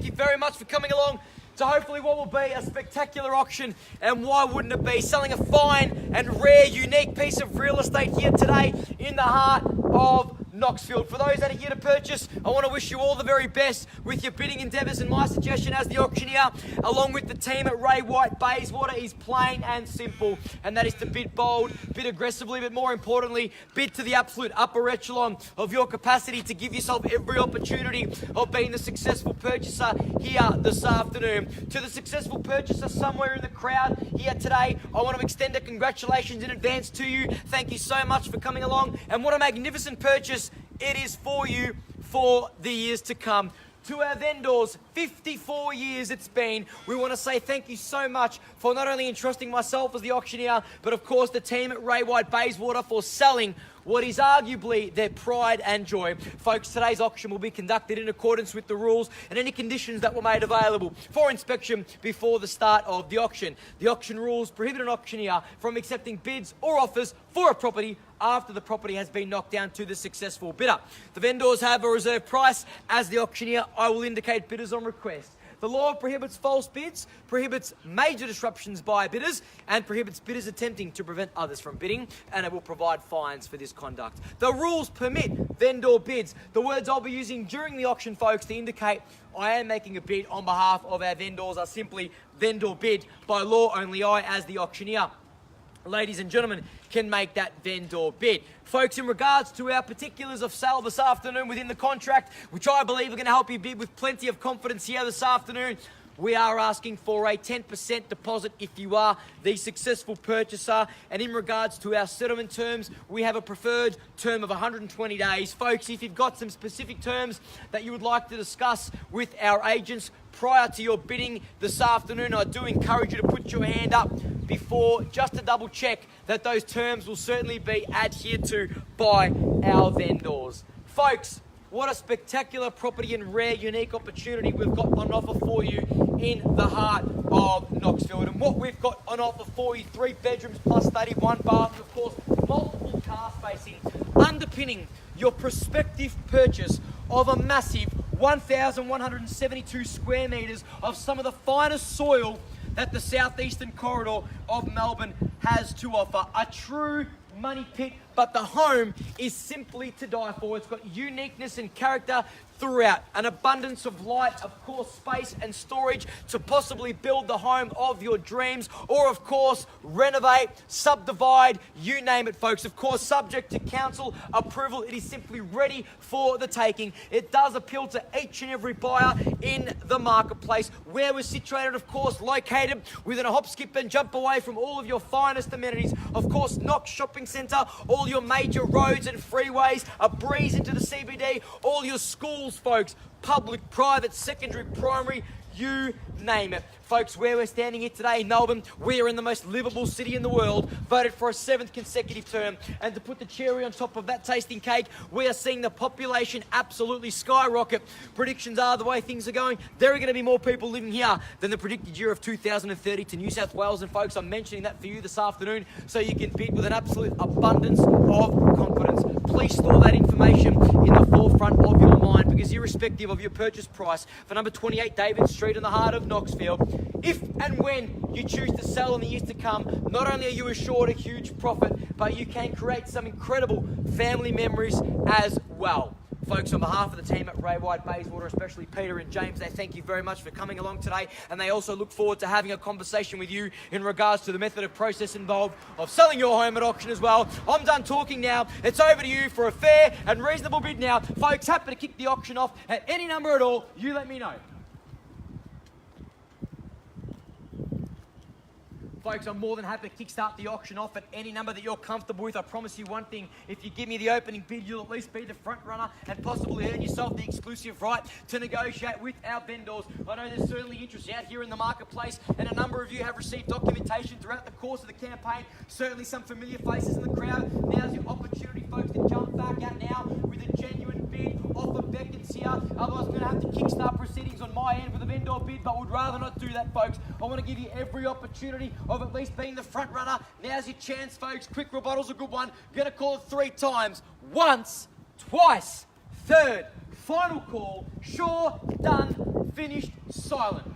Thank you very much for coming along to hopefully what will be a spectacular auction, and why wouldn't it be? Selling a fine and rare, unique piece of real estate here today in the heart of Knoxfield. For those that are here to purchase, I want to wish you all the very best with your bidding endeavours, and my suggestion as the auctioneer, along with the team at Ray White Bayswater, is plain and simple, and that is to bid bold, bid aggressively, but more importantly, bid to the absolute upper echelon of your capacity to give yourself every opportunity of being the successful purchaser here this afternoon. To the successful purchaser somewhere in the crowd here today, I want to extend a congratulations in advance to you. Thank you so much for coming along, and what a magnificent purchase it is for you for the years to come. To our vendors, 54 years it's been, we want to say thank you so much for not only entrusting myself as the auctioneer, but of course the team at Ray White Bayswater for selling what is arguably their pride and joy. Folks, today's auction will be conducted in accordance with the rules and any conditions that were made available for inspection before the start of the auction. The auction rules prohibit an auctioneer from accepting bids or offers for a property after the property has been knocked down to the successful bidder. The vendors have a reserve price. As the auctioneer, I will indicate bidders on request. The law prohibits false bids, prohibits major disruptions by bidders, and prohibits bidders attempting to prevent others from bidding, and it will provide fines for this conduct. The rules permit vendor bids. The words I'll be using during the auction, folks, to indicate I am making a bid on behalf of our vendors are simply vendor bid. By law, only I, as the auctioneer, ladies and gentlemen, can make that vendor bid. Folks, in regards to our particulars of sale this afternoon within the contract, which I believe are going to help you bid with plenty of confidence here this afternoon, we are asking for a 10% deposit if you are the successful purchaser. And in regards to our settlement terms, we have a preferred term of 120 days. Folks, if you've got some specific terms that you would like to discuss with our agents prior to your bidding this afternoon, I do encourage you to put your hand up before, just to double check that those terms will certainly be adhered to by our vendors. Folks, what a spectacular property and rare, unique opportunity we've got on offer for you in the heart of Knoxfield. And what we've got on offer for you, 3 bedrooms plus 31 baths, of course, multiple car spacing, underpinning your prospective purchase of a massive 1,172 square metres of some of the finest soil that the southeastern corridor of Melbourne has to offer. A true money pit, but the home is simply to die for. It's got uniqueness and character throughout, an abundance of light, of course, space and storage to possibly build the home of your dreams, or of course, renovate, subdivide, you name it, folks. Of course, subject to council approval, it is simply ready for the taking. It does appeal to each and every buyer in the marketplace, where we're situated, of course, located within a hop, skip and jump away from all of your finest amenities. Of course, Knox Shopping Centre, all your major roads and freeways, a breeze into the CBD, all your schools, folks, public, private, secondary, primary, you name it. Folks, where we're standing here today in Melbourne, we are in the most livable city in the world, voted for a 7th consecutive term. And to put the cherry on top of that tasting cake, we are seeing the population absolutely skyrocket. Predictions are, the way things are going, there are going to be more people living here than the predicted year of 2030 to New South Wales. And folks, I'm mentioning that for you this afternoon so you can bid with an absolute abundance of confidence. Please store that information in the forefront of your mind, because irrespective of your purchase price for number 28 David Street in the heart of Knoxfield, if and when you choose to sell in the years to come, not only are you assured a huge profit, but you can create some incredible family memories as well. Folks, on behalf of the team at Ray White Bayswater, especially Peter and James, they thank you very much for coming along today, and they also look forward to having a conversation with you in regards to the method of process involved of selling your home at auction as well. I'm done talking now. It's over to you for a fair and reasonable bid now. Folks, happy to kick the auction off at any number at all. You let me know. Folks, I'm more than happy to kickstart the auction off at any number that you're comfortable with. I promise you one thing, if you give me the opening bid, you'll at least be the front runner and possibly earn yourself the exclusive right to negotiate with our vendors. I know there's certainly interest out here in the marketplace, and a number of you have received documentation throughout the course of the campaign. Certainly some familiar faces in the crowd. Now's your opportunity, folks, to jump back out now with a genuine bid. Offer beckons here. Otherwise, I'm going to have to kickstart proceedings on my end with a vendor bid, but would rather not do that, folks. I want to give you every opportunity of at least being the front runner. Now's your chance, folks. Quick rebuttal's a good one. Gonna call it 3 times. Once, twice, third, final call. Sure, done, finished, silent.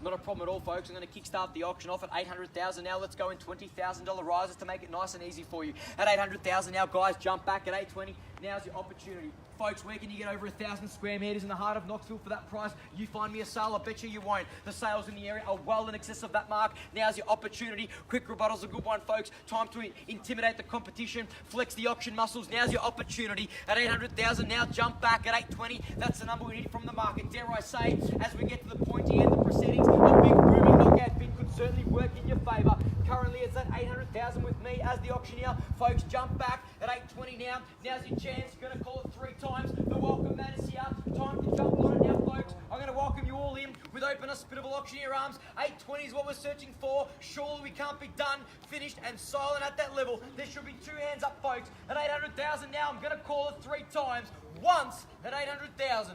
Not a problem at all, folks. I'm going to kickstart the auction off at $800,000 now. Let's go in $20,000 rises to make it nice and easy for you. At $800,000 now, guys, jump back at $820. Now's your opportunity. Folks, where can you get over 1,000 square meters in the heart of Knoxfield for that price? You find me a sale, I bet you won't. The sales in the area are well in excess of that mark. Now's your opportunity. Quick rebuttal's a good one, folks. Time to intimidate the competition. Flex the auction muscles. Now's your opportunity. At 800,000 now, jump back at 820. That's the number we need from the market. Dare I say, as we get to the pointy end of the proceedings, a big booming knockout bid could certainly work in your favour. Currently, it's at 800,000 with me as the auctioneer. Folks, jump back at 820 now. Now's your chance. Going to call it 3 times. The welcome mat is here. Time to jump on it now, folks. I'm going to welcome you all in with open, hospitable auctioneer arms. 820 is what we're searching for. Surely we can't be done, finished, and silent at that level. There should be 2 hands up, folks. At 800,000 now, I'm going to call it 3 times. Once at 800,000.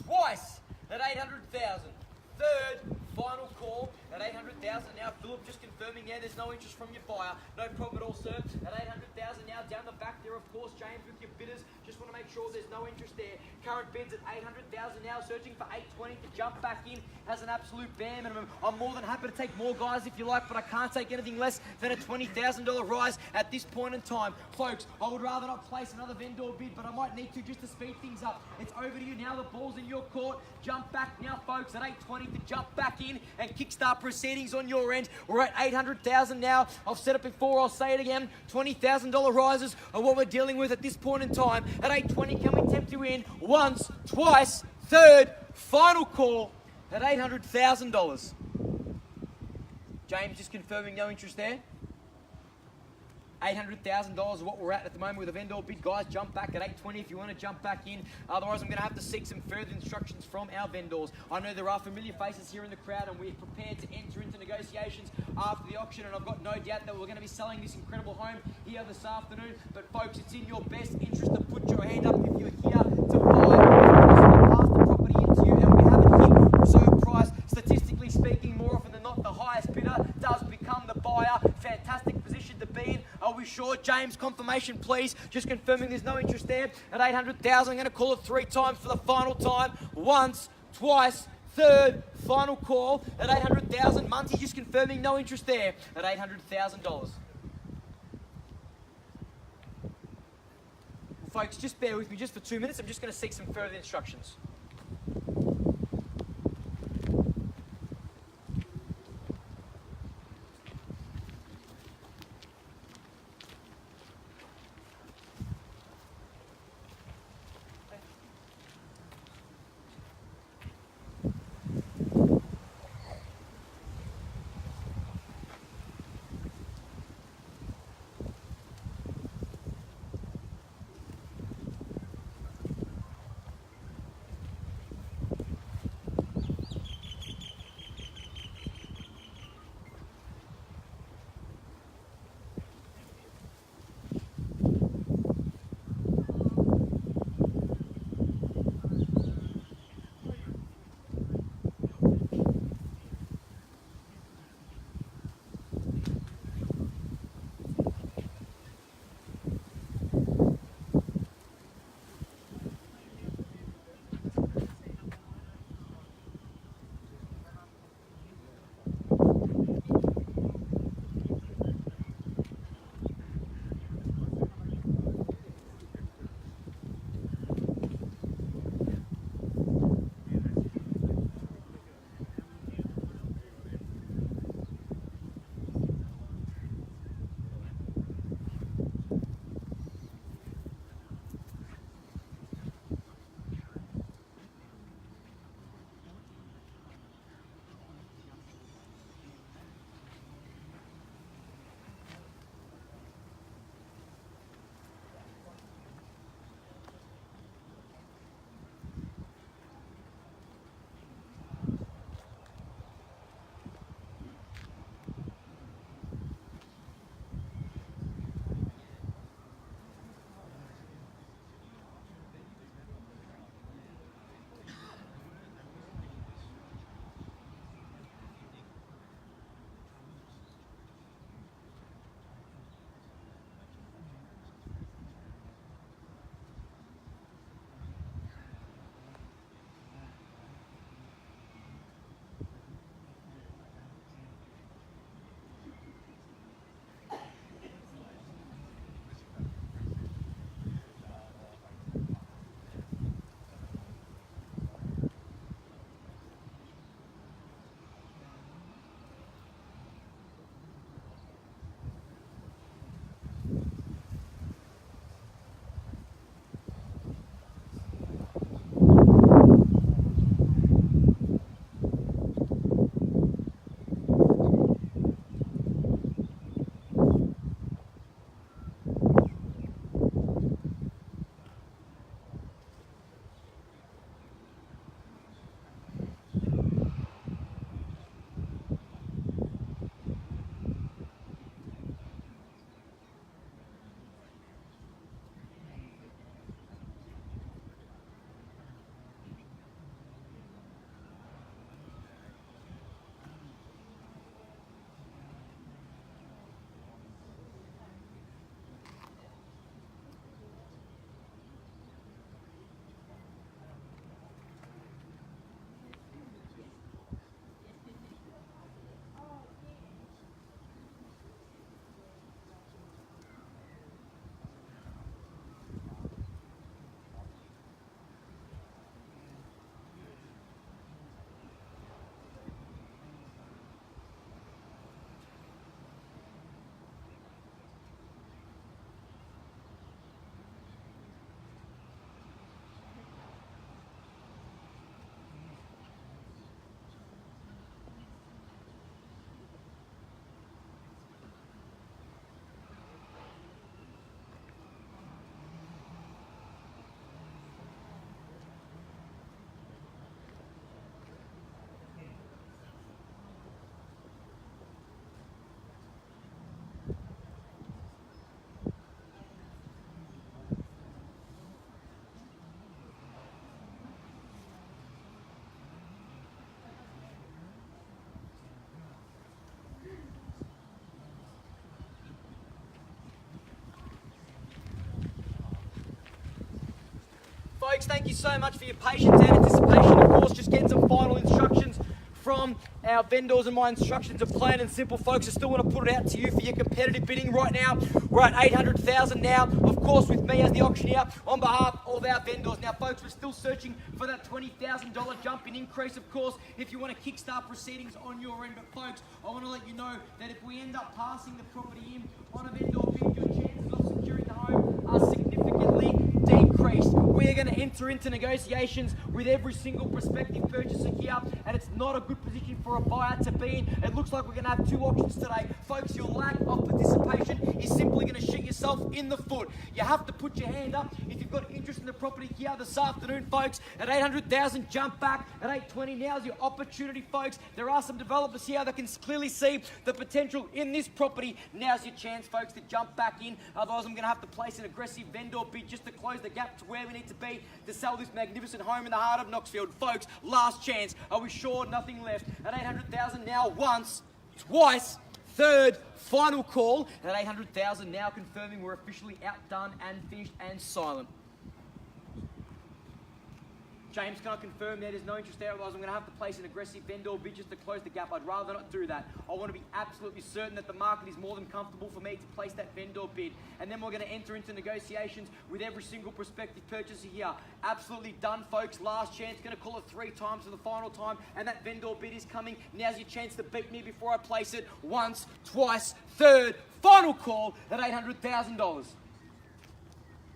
Twice at 800,000. Third, final call at 800,000 now. Philip just confirming there, there's no interest from your buyer. No problem at all, sir. At 800,000 now, down the back there, of course, James, with your bidders. Just want to make sure there's no interest there. Current bids at 800,000 now, searching for 820 to jump back in. Has an absolute bare minimum. I'm more than happy to take more, guys, if you like, but I can't take anything less than a $20,000 rise at this point in time. Folks, I would rather not place another vendor bid, but I might need to just to speed things up. It's over to you now. The ball's in your court. Jump back now, folks, at 820 to jump back in and kickstart proceedings on your end. We're at 800,000 now. I've said it before, I'll say it again. $20,000 rises are what we're dealing with at this point in time. At 820, can we tempt you in once, twice, third, final call at $800,000. James just confirming no interest there. $800,000 is what we're at the moment with a vendor bid. Guys, jump back at 820 if you want to jump back in. Otherwise, I'm going to have to seek some further instructions from our vendors. I know there are familiar faces here in the crowd, and we're prepared to enter into negotiations after the auction, and I've got no doubt that we're going to be selling this incredible home here this afternoon. But folks, it's in your best interest to put your hand up if you're here to buy. Pass the property into you, and we haven't hit reserve price. Statistically speaking, more often than not, the highest bidder does become the buyer. Fantastic position to be in. Are we sure? James, confirmation, please. Just confirming there's no interest there. At 800,000, I'm going to call it 3 times for the final time. Once, twice, third, final call at 800,000. Munty just confirming no interest there at $800,000. Well, folks, just bear with me just for 2 minutes. I'm just going to seek some further instructions. folks, thank you so much for your patience and anticipation. Of course, just getting some final instructions from our vendors, and my instructions are plain and simple, folks. I still want to put it out to you for your competitive bidding right now. We're at 800,000 now, of course, with me as the auctioneer on behalf of our vendors. Now, folks, we're still searching for that $20,000 jump in increase, of course, if you want to kickstart proceedings on your end. But, folks, I want to let you know that if we end up passing the property in on a vendor bid, your chances of securing the home are significantly decreased. We are going to enter into negotiations with every single prospective purchaser here, and it's not a good position for a buyer to be in. It looks like we're going to have 2 auctions today. Folks, your lack of participation is simply going to shoot yourself in the foot. You have to put your hand up if you've got interest in the property here this afternoon, folks. At 800,000, jump back. At 820, now's your opportunity, folks. There are some developers here that can clearly see the potential in this property. Now's your chance, folks, to jump back in. Otherwise, I'm going to have to place an aggressive vendor bid just to close the gap to where we need to be to sell this magnificent home in the heart of Knoxfield. Folks, last chance. Are we sure? Nothing left. At 800,000 now, once, twice, third, final call. At 800,000 now, confirming we're officially outdone and finished and silent. James, can I confirm that there's no interest there? Otherwise, I'm going to have to place an aggressive vendor bid just to close the gap. I'd rather not do that. I want to be absolutely certain that the market is more than comfortable for me to place that vendor bid. And then we're going to enter into negotiations with every single prospective purchaser here. Absolutely done, folks. Last chance. Going to call it 3 times for the final time. And that vendor bid is coming. Now's your chance to beat me before I place it. Once, twice, third, final call at $800,000.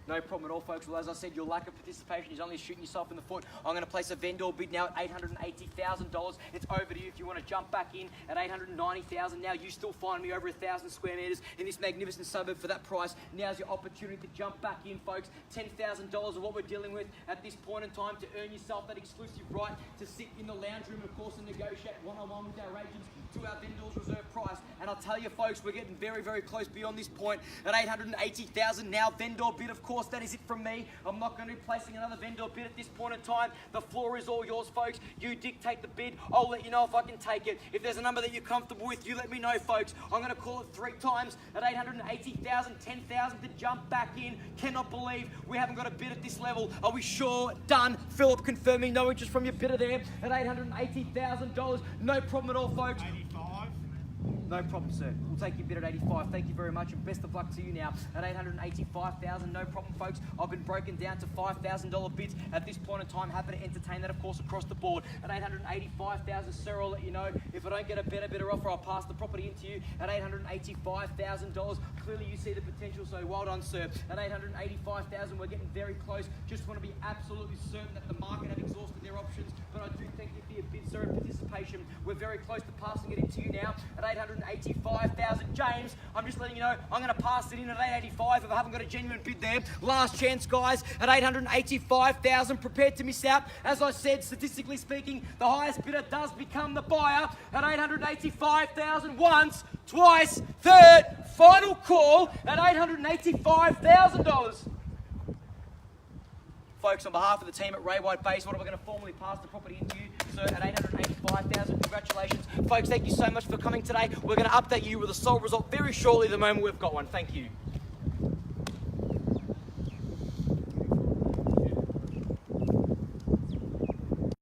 No problem at all, folks. Well, as I said, your lack of participation is only shooting yourself in the foot. I'm going to place a vendor bid now at $880,000. It's over to you if you want to jump back in at $890,000. Now, you still find me over 1,000 square metres in this magnificent suburb for that price. Now's your opportunity to jump back in, folks. $10,000 of what we're dealing with at this point in time to earn yourself that exclusive right to sit in the lounge room, of course, and negotiate one-on-one with our agents to our vendor's reserve price. And I'll tell you, folks, we're getting very, very close beyond this point at $880,000 now. Vendor bid, of course, that is it from me. I'm not going to be placing another vendor bid at this point in time. The floor is all yours, folks. You dictate the bid. I'll let you know if I can take it. If there's a number that you're comfortable with, you let me know, folks. I'm going to call it 3 times at $880,000, $10,000 to jump back in. Cannot believe we haven't got a bid at this level. Are we sure? Done. Philip confirming no interest from your bidder there at $880,000. No problem at all, folks. 85. No problem, sir. We'll take your bid at 85. Thank you very much, and best of luck to you now at 885,000. No problem, folks. I've been broken down to $5,000 bids at this point in time. Happy to entertain that, of course, across the board at 885,000. Sir, I'll let you know if I don't get a better offer, I'll pass the property into you at $885,000. Clearly, you see the potential, so well done, sir. At 885,000, we're getting very close. Just want to be absolutely certain that the market have exhausted their options, but I do thank you for your bid, sir, and participation. We're very close to passing it into you now at 885,000. James, I'm just letting you know, I'm going to pass it in at 885 if I haven't got a genuine bid there. Last chance, guys, at 885,000. Prepared to miss out. As I said, statistically speaking, the highest bidder does become the buyer at 885,000. Once, twice, third, final call at $885,000. Folks, on behalf of the team at Ray White Bayswater, we're going to formally pass the property into you, sir, at $885,000. Congratulations. Folks, thank you so much for coming today. We're going to update you with a sold result very shortly the moment we've got one. Thank you.